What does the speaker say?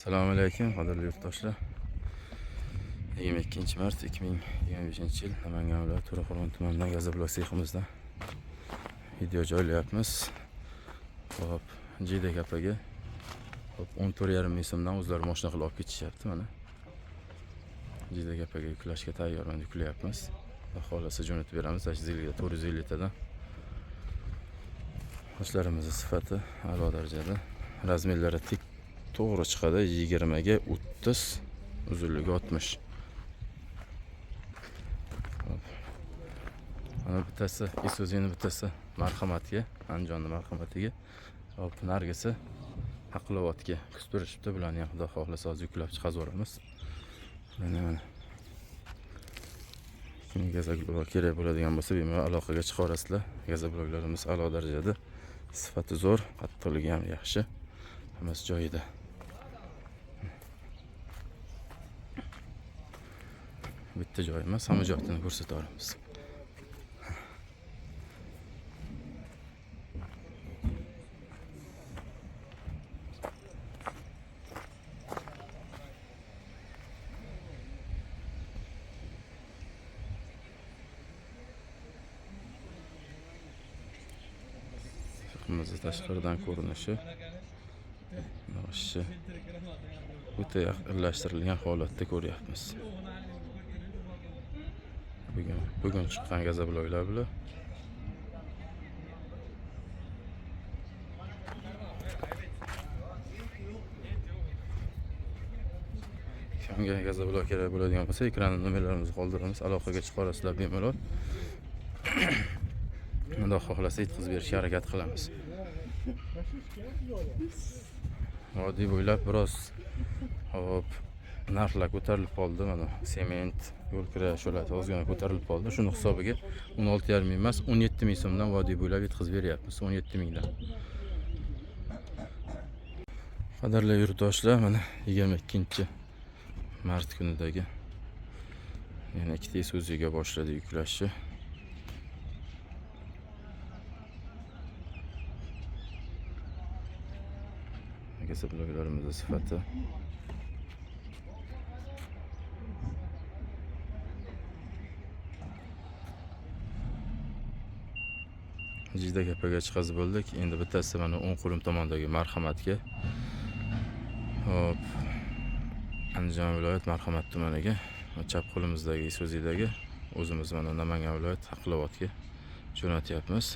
Assalomu alaykum, qadrli yurtdoshlar. 22-mart 2025-yil Namangan viloyati To'raqo'rg'on tumanidan Gazabloq seximizdan video joylayapmiz. Hop, Jidek apaga 14,5 ming so'mdan o'zlari mashina qilib olib ketishyapti mana. Jidek apaga yuklashga tayyorman, yuklayapmiz. Xohlasa jo'natib beramiz. Zilga 450 tadan. Ishlarimiz sifati a'lo darajada. Razmerlari tik to'g'ri chiqadi. 20 ga 30, uzunligi 60. Mana bittasi Isuzu'ni, bittasi marhamatga, Anjonni marhamatiga. Hop, nargisi Haqlovatga kustirishibdi. Bularni ham xudo xohlasa hozir yuklab chiqazib yuboramiz. Mana kimga Gazabloq kerak bo'ladigan bo'lsa, bemalol aloqaga chiqarasizlar. Gazabloqlarimiz a'lo darajada, sifati zo'r, qattiqligi ham yaxshi. Hammasi joyida. Bitta joy emas, hamma joyini ko'rsata olamiz. Seximizni tashqaridan ko'rinishi, noshi o'ta yaqinlashtirilgan holatda ko'ryapmiz. Bugun chiqqan Gazabloqlar bular. Kimga Gazabloq kerak bo'ladigan bo'lsa, ekran nomerlarimizni qoldiramiz, aloqaga chiqarasizlar bemalol. Xudo xohlasa yetkazib berishga harakat qilamiz. Vodiy bo'ylab biroz hop narxlar ko'tarilib qoldi. Mana sement, yo'l kira shular ozgina ko'tarilib qoldi. Shuni hisobiga 16,5 ming emas, 17 ming so'mdan vodiy bo'ylab yetkazib beryapmiz. 17 mingdan. Qadrli yurtdoshlar, mana 22-mart kunidagi yana ikkita Isuzu'ga boshladi yuklashni. Gazabloqlarimiz sifati Jidek apaga chiqazib bo'ldik. Endi bittasi mana o'ng qo'lim tomondagi marhamatga, hop, Andijon viloyat Marhamat tumaniga, chap qo'limizdagi Isuzu'dagi o'zimiz mana Namangan viloyat Haqlovatga jo'natyapmiz.